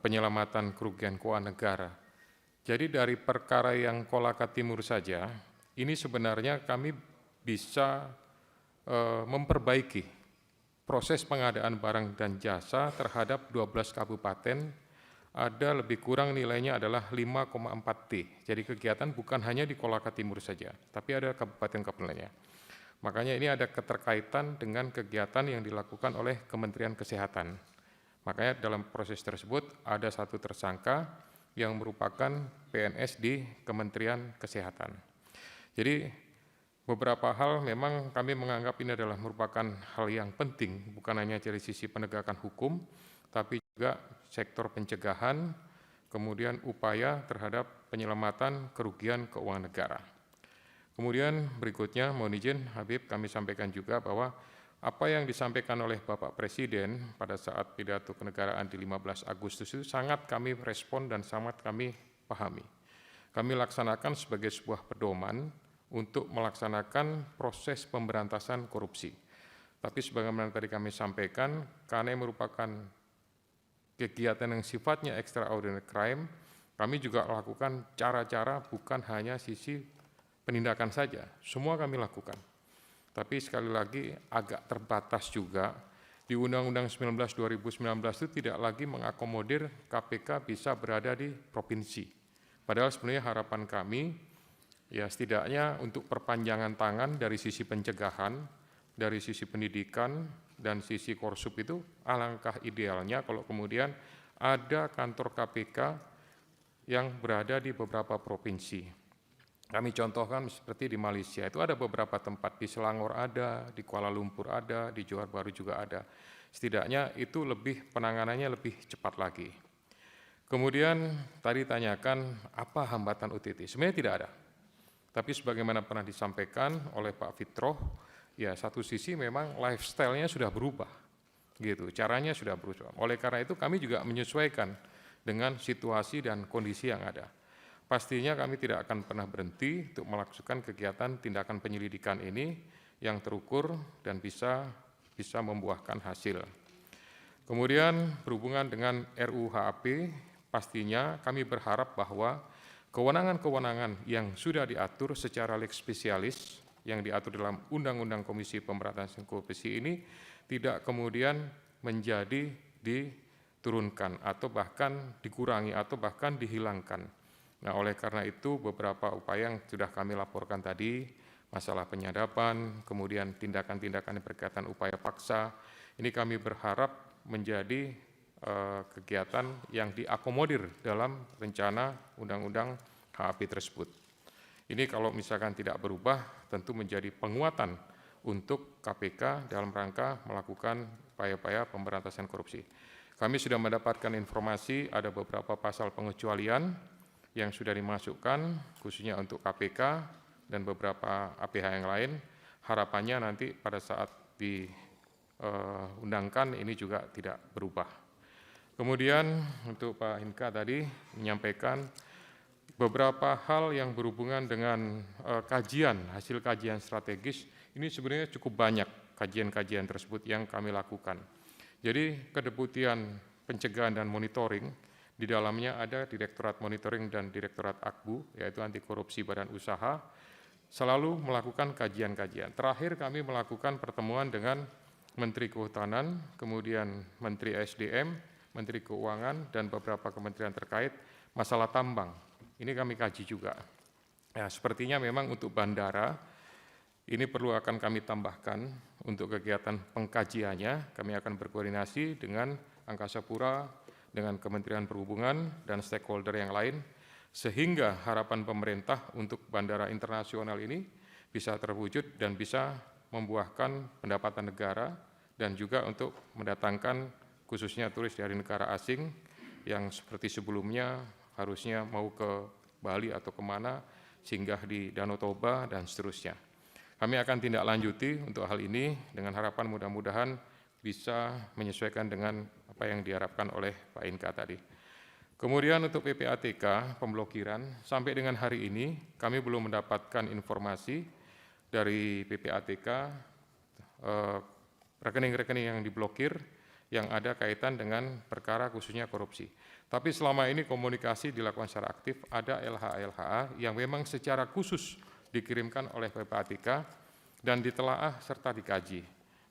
penyelamatan kerugian keuangan negara. Jadi dari perkara yang Kolaka Timur saja, ini sebenarnya kami bisa memperbaiki proses pengadaan barang dan jasa terhadap 12 kabupaten, ada lebih kurang nilainya adalah 5,4 T. Jadi kegiatan bukan hanya di Kolaka Timur saja, tapi ada kabupaten-kabupaten lainnya. Makanya ini ada keterkaitan dengan kegiatan yang dilakukan oleh Kementerian Kesehatan. Makanya dalam proses tersebut ada satu tersangka yang merupakan PNS di Kementerian Kesehatan. Jadi beberapa hal memang kami menganggap ini adalah merupakan hal yang penting, bukan hanya dari sisi penegakan hukum, tapi juga sektor pencegahan, kemudian upaya terhadap penyelamatan kerugian keuangan negara. Kemudian berikutnya, mohon izin Habib, kami sampaikan juga bahwa apa yang disampaikan oleh Bapak Presiden pada saat pidato kenegaraan di 15 Agustus itu sangat kami respon dan sangat kami pahami. Kami laksanakan sebagai sebuah pedoman untuk melaksanakan proses pemberantasan korupsi. Tapi sebagaimana tadi kami sampaikan, karena merupakan kegiatan yang sifatnya extraordinary crime, kami juga lakukan cara-cara bukan hanya sisi penindakan saja, semua kami lakukan. Tapi sekali lagi agak terbatas juga, di Undang-Undang 19 2019 itu tidak lagi mengakomodir KPK bisa berada di provinsi. Padahal sebenarnya harapan kami, ya setidaknya untuk perpanjangan tangan dari sisi pencegahan, dari sisi pendidikan, dan sisi korsup itu alangkah idealnya kalau kemudian ada kantor KPK yang berada di beberapa provinsi. Kami contohkan seperti di Malaysia, itu ada beberapa tempat, di Selangor ada, di Kuala Lumpur ada, di Johor Bahru juga ada. Setidaknya itu penanganannya lebih cepat lagi. Kemudian tadi tanyakan apa hambatan UTT, sebenarnya tidak ada. Tapi sebagaimana pernah disampaikan oleh Pak Fitroh, ya satu sisi memang lifestyle-nya sudah berubah, gitu. Caranya sudah berubah. Oleh karena itu kami juga menyesuaikan dengan situasi dan kondisi yang ada. Pastinya kami tidak akan pernah berhenti untuk melakukan kegiatan tindakan penyelidikan ini yang terukur dan bisa membuahkan hasil. Kemudian berhubungan dengan RUHAP, pastinya kami berharap bahwa kewenangan-kewenangan yang sudah diatur secara lex specialis yang diatur dalam Undang-Undang Komisi Pemberantasan Korupsi ini tidak kemudian menjadi diturunkan atau bahkan dikurangi atau bahkan dihilangkan. Nah, oleh karena itu beberapa upaya yang sudah kami laporkan tadi, masalah penyadapan, kemudian tindakan-tindakan yang berkaitan upaya paksa, ini kami berharap menjadi kegiatan yang diakomodir dalam rencana Undang-Undang HAP tersebut. Ini kalau misalkan tidak berubah, tentu menjadi penguatan untuk KPK dalam rangka melakukan upaya-upaya pemberantasan korupsi. Kami sudah mendapatkan informasi ada beberapa pasal pengecualian yang sudah dimasukkan khususnya untuk KPK dan beberapa APH yang lain. Harapannya nanti pada saat diundangkan ini juga tidak berubah. Kemudian untuk Pak Hinka tadi menyampaikan beberapa hal yang berhubungan dengan hasil kajian strategis, ini sebenarnya cukup banyak kajian-kajian tersebut yang kami lakukan. Jadi Kedeputian Pencegahan dan Monitoring, di dalamnya ada Direktorat Monitoring dan Direktorat AKBU, yaitu Anti Korupsi Badan Usaha, selalu melakukan kajian-kajian. Terakhir kami melakukan pertemuan dengan Menteri Kehutanan, kemudian Menteri SDM, Menteri Keuangan, dan beberapa kementerian terkait masalah tambang. Ini kami kaji juga. Ya, sepertinya memang untuk bandara, ini perlu akan kami tambahkan untuk kegiatan pengkajiannya. Kami akan berkoordinasi dengan Angkasa Pura, dengan Kementerian Perhubungan dan stakeholder yang lain, sehingga harapan pemerintah untuk bandara internasional ini bisa terwujud dan bisa membuahkan pendapatan negara dan juga untuk mendatangkan khususnya turis dari negara asing yang seperti sebelumnya harusnya mau ke Bali atau kemana, singgah di Danau Toba dan seterusnya. Kami akan tindak lanjuti untuk hal ini dengan harapan mudah-mudahan bisa menyesuaikan dengan apa yang diharapkan oleh Pak Inka tadi. Kemudian untuk PPATK, pemblokiran, sampai dengan hari ini kami belum mendapatkan informasi dari PPATK rekening-rekening yang diblokir yang ada kaitan dengan perkara khususnya korupsi. Tapi selama ini komunikasi dilakukan secara aktif, ada LHA yang memang secara khusus dikirimkan oleh PPATK dan ditelaah serta dikaji.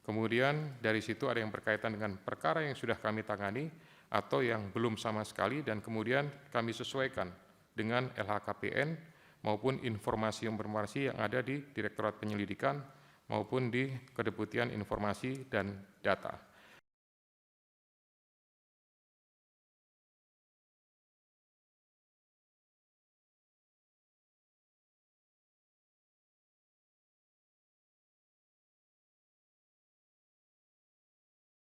Kemudian dari situ ada yang berkaitan dengan perkara yang sudah kami tangani atau yang belum sama sekali, dan kemudian kami sesuaikan dengan LHKPN maupun informasi yang ada di Direktorat Penyelidikan maupun di Kedeputian Informasi dan Data.